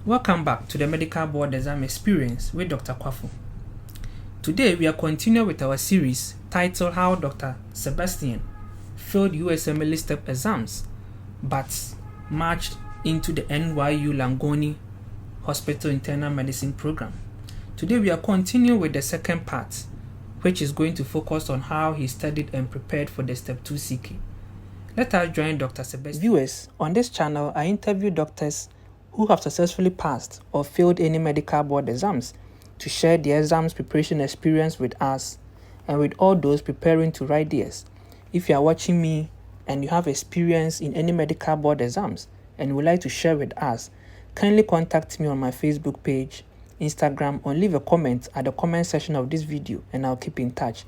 Welcome back to the Medical Board Exam Experience with Dr. Kwafo. Today we are continuing with our series titled How Dr. Sebastian Failed USMLE STEP Exams but marched into the NYU Langone Hospital Internal Medicine Program. Today we are continuing with the second part, which is going to focus on how he studied and prepared for the Step 2 CK. Let us join Dr. Sebastian. Viewers, on this channel I interview doctors who have successfully passed or failed any medical board exams to share their exams preparation experience with us and with all those preparing to write theirs. If you are watching me and you have experience in any medical board exams and would like to share with us, kindly contact me on my Facebook page, Instagram, or leave a comment at the comment section of this video and I'll keep in touch.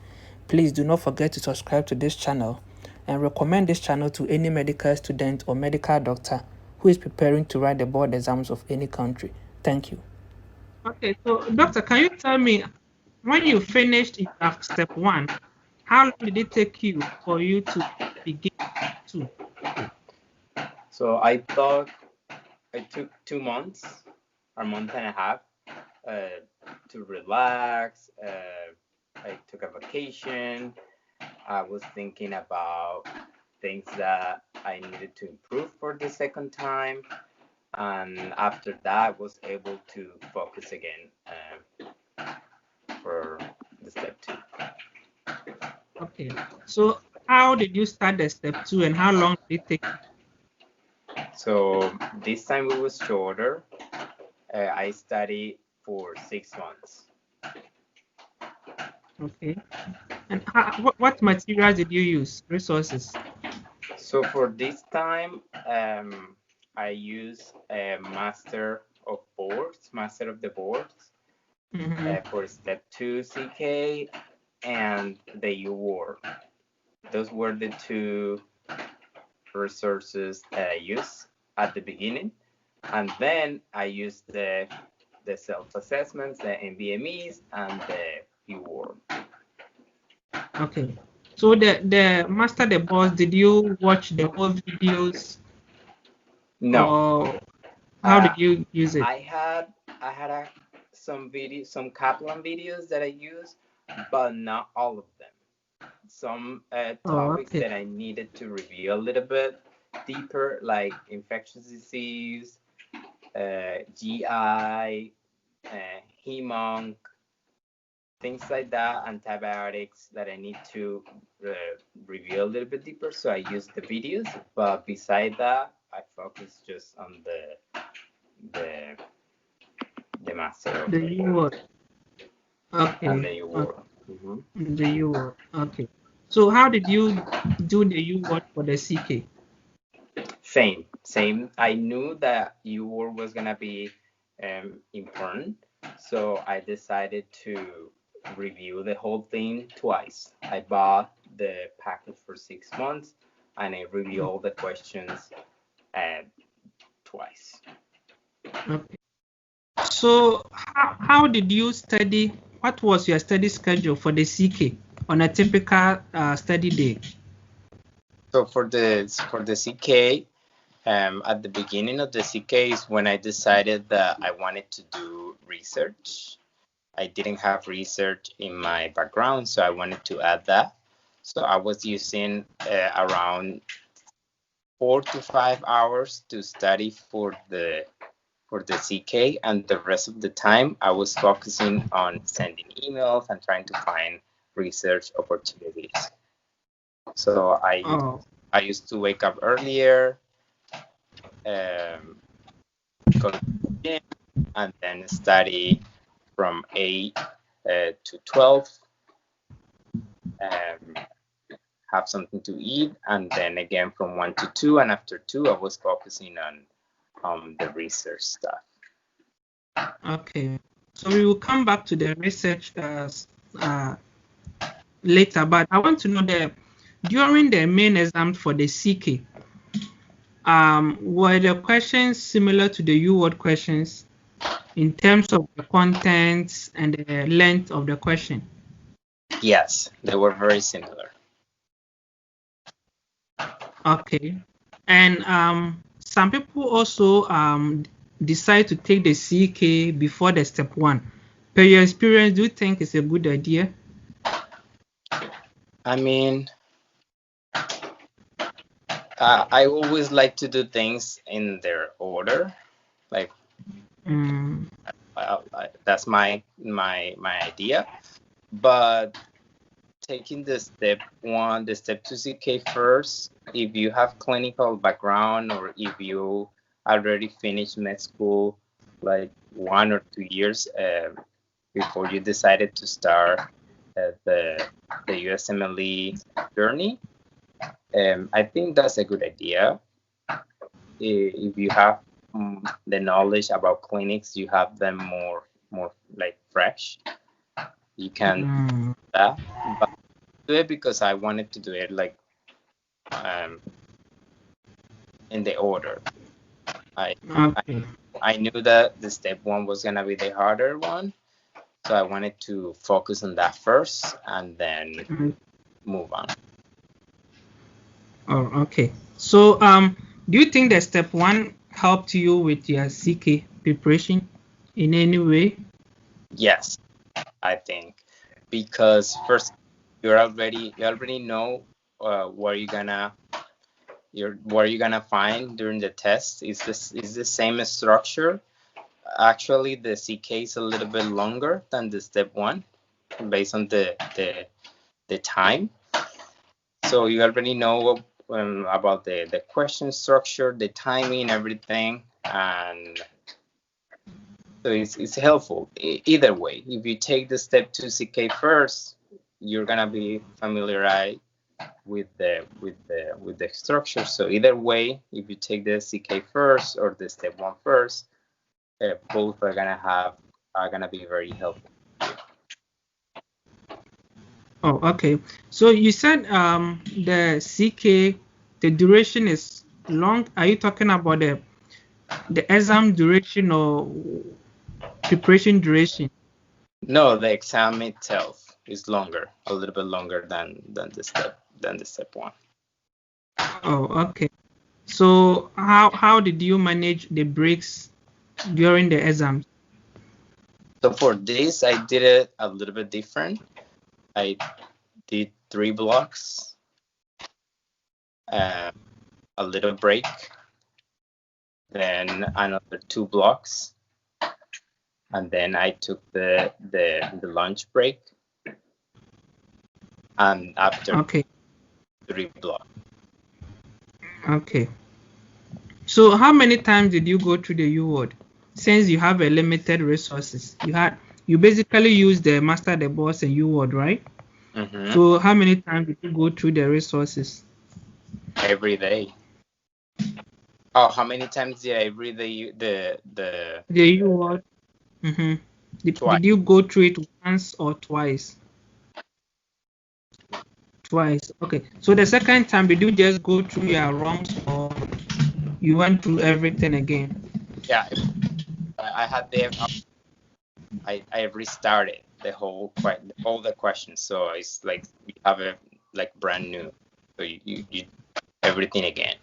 Please do not forget to subscribe to this channel and recommend this channel to any medical student or medical doctor who is preparing to write the board exams of any country. Thank you. Okay, so doctor, can you tell me, when you finished in step 1, how long did it take you for you to begin step 2? So I thought it took 2 months, or a month and a half, to relax. I took a vacation. I was thinking about things that I needed to improve for the second time. And after that, I was able to focus again for the step 2. Okay, so how did you start the step 2 and how long did it take? So this time it was shorter. I studied for 6 months. Okay, and what materials did you use, resources? So for this time, I use a master of the boards for step 2 CK and the UWorld. Those were the two resources that I used at the beginning, and then I used the self-assessments, the NBMEs, and the UWorld. Okay, so the master the boards, did you watch the whole videos? No. Or how did you use it? I had some Kaplan videos that I used, but not all of them. Some topics that I needed to review a little bit deeper, like infectious disease, GI, hemonc, things like that, antibiotics that I need to review a little bit deeper. So I used the videos, but beside that, I focused just on the master. The UWorld. Okay. And the UWorld. The UWorld. Okay. So how did you do the UWorld for the CK? Same. I knew that UWorld was gonna be important, so I decided to review the whole thing twice. I bought the package for 6 months, and I reviewed all the questions twice. Okay. So how did you study? What was your study schedule for the CK on a typical study day? So for the CK, at the beginning of the CK is when I decided that I wanted to do research. I didn't have research in my background, so I wanted to add that. So I was using around 4 to 5 hours to study for the CK, and the rest of the time I was focusing on sending emails and trying to find research opportunities. So I used to wake up earlier, go to the gym, and then study from 8 to 12, have something to eat, and then again from 1 to 2, and after 2 I was focusing on the research stuff. Okay, so we will come back to the research later, but I want to know that during the main exam for the CK, were the questions similar to the UWorld questions in terms of the contents and the length of the question? Yes, they were very similar. Okay, and some people also decide to take the CK before the step 1? Per your experience, do you think it's a good idea? I mean, I always like to do things in their order. Like, that's my idea. But taking the step 1, the step 2 CK first, if you have clinical background or if you already finished med school like 1 or 2 years before you decided to start the USMLE journey, I think that's a good idea. If you have the knowledge about clinics, you have them more like fresh. You can do that, but do it because I wanted to do it like in the order. I knew that the step 1 was gonna be the harder one, so I wanted to focus on that first and then move on. Oh, okay. So, do you think that step 1 helped you with your CK preparation in any way? Yes, I think, because first you already know what you're gonna find during the test. Is the same structure. Actually, the CK is a little bit longer than the step 1 based on the time. So you already know about the question structure, the timing, everything, and so it's helpful either way. If you take the step 2 CK first, you're gonna be familiarized with the structure. So either way, if you take the CK first or the step 1 first, both are gonna be very helpful. Oh, okay. So you said the CK, the duration is long. Are you talking about the exam duration or preparation duration? No, the exam itself is longer, a little bit longer than the step 1. Oh, okay. So how did you manage the breaks during the exam? So for this, I did it a little bit different. I did 3 blocks, a little break, then another 2 blocks, and then I took the lunch break, and after 3 blocks. Okay. So how many times did you go through the U word? Since you have a limited resources, you basically use the master, the boss, and U word, right? Mm-hmm. So how many times did you go through the resources? Every day. Oh, how many times did I read the U word? Mm-hmm. Did you go through it once or twice? Twice. Okay. So the second time, did you just go through your wrongs or you went through everything again? Yeah, I had I restarted all the questions, so it's like we have a like brand new, so you everything again.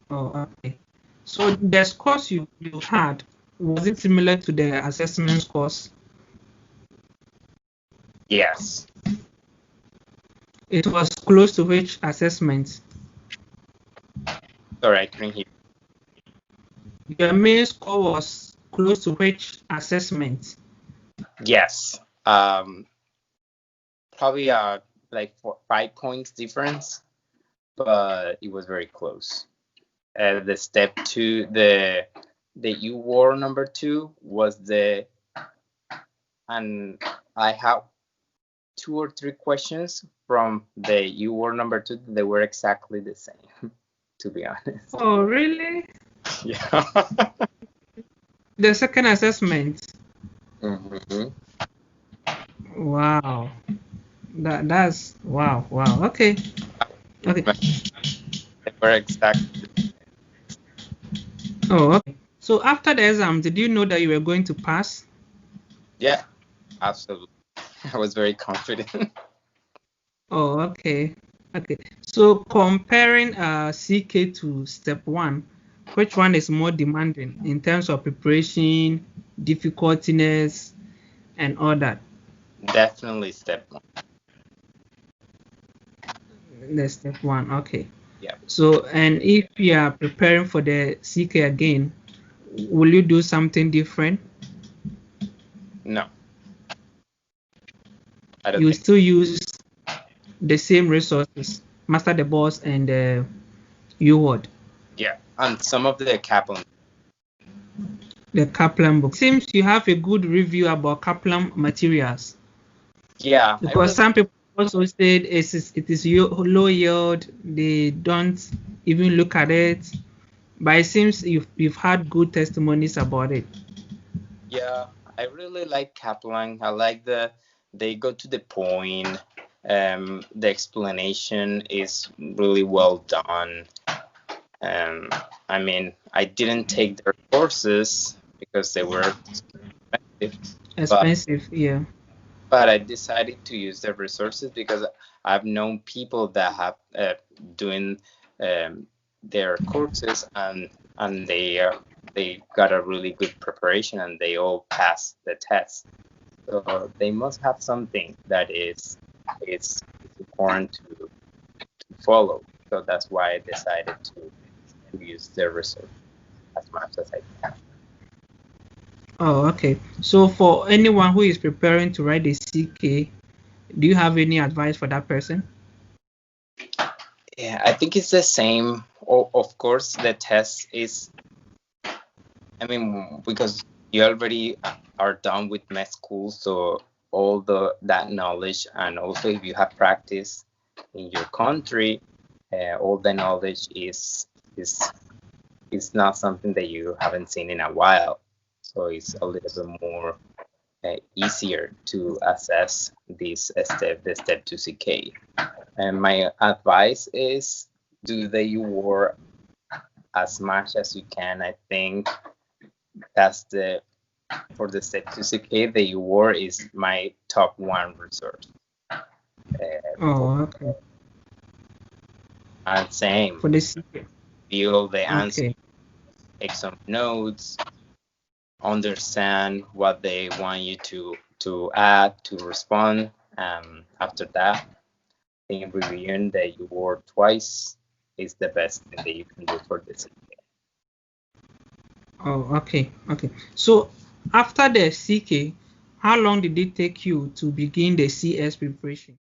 Oh, okay. So the scores you had, was it similar to the assessment scores? Yes. It was close to which assessment? Sorry, I couldn't hear. Your main score was close to which assessment? Yes. Probably like 5 points difference, but it was very close. The step 2, the U war number 2 was and I have 2 or 3 questions from the U war number 2. They were exactly the same, to be honest. Oh, really? Yeah. The second assessment. Mm-hmm. Wow. That's wow. Okay. They were exactly. Oh, okay. So after the exam, did you know that you were going to pass? Yeah, absolutely. I was very confident. Oh, okay. So comparing CK to step 1, which one is more demanding in terms of preparation, difficultiness, and all that? Definitely step one. The step one, okay. Yeah. So, and if you are preparing for the CK again, will you do something different? No. I don't You think still use the same resources, master the boss and the UWord. Yeah, and some of the Kaplan. The Kaplan book. Seems you have a good review about Kaplan materials. Yeah, Because some people also said it is low yield. They don't even look at it. But it seems you've had good testimonies about it. Yeah, I really like Kaplan. I like they go to the point. The explanation is really well done. I mean, I didn't take their courses because they were Expensive, yeah. But I decided to use their resources because I've known people that have doing their courses and they got a really good preparation and they all passed the test. So they must have something that is important to follow. So that's why I decided to use their resources as much as I can. Oh, okay. So for anyone who is preparing to write the CK, do you have any advice for that person? Yeah, I think it's the same. Of course, the test is, I mean, because you already are done with med school, so all that knowledge, and also if you have practice in your country, all the knowledge is not something that you haven't seen in a while. So it's a little bit more easier to assess this step, the step to CK. And my advice is do the work as much as you can. I think that's for the step to CK, the UWord is my top one resource. Oh, okay. And same, For the CK. feel the answer, Okay. take some notes, understand what they want you to add, to respond. After that, I think reviewing the UWord twice is the best thing that you can do for this. Oh, okay. Okay. So after the CK, how long did it take you to begin the CS preparation?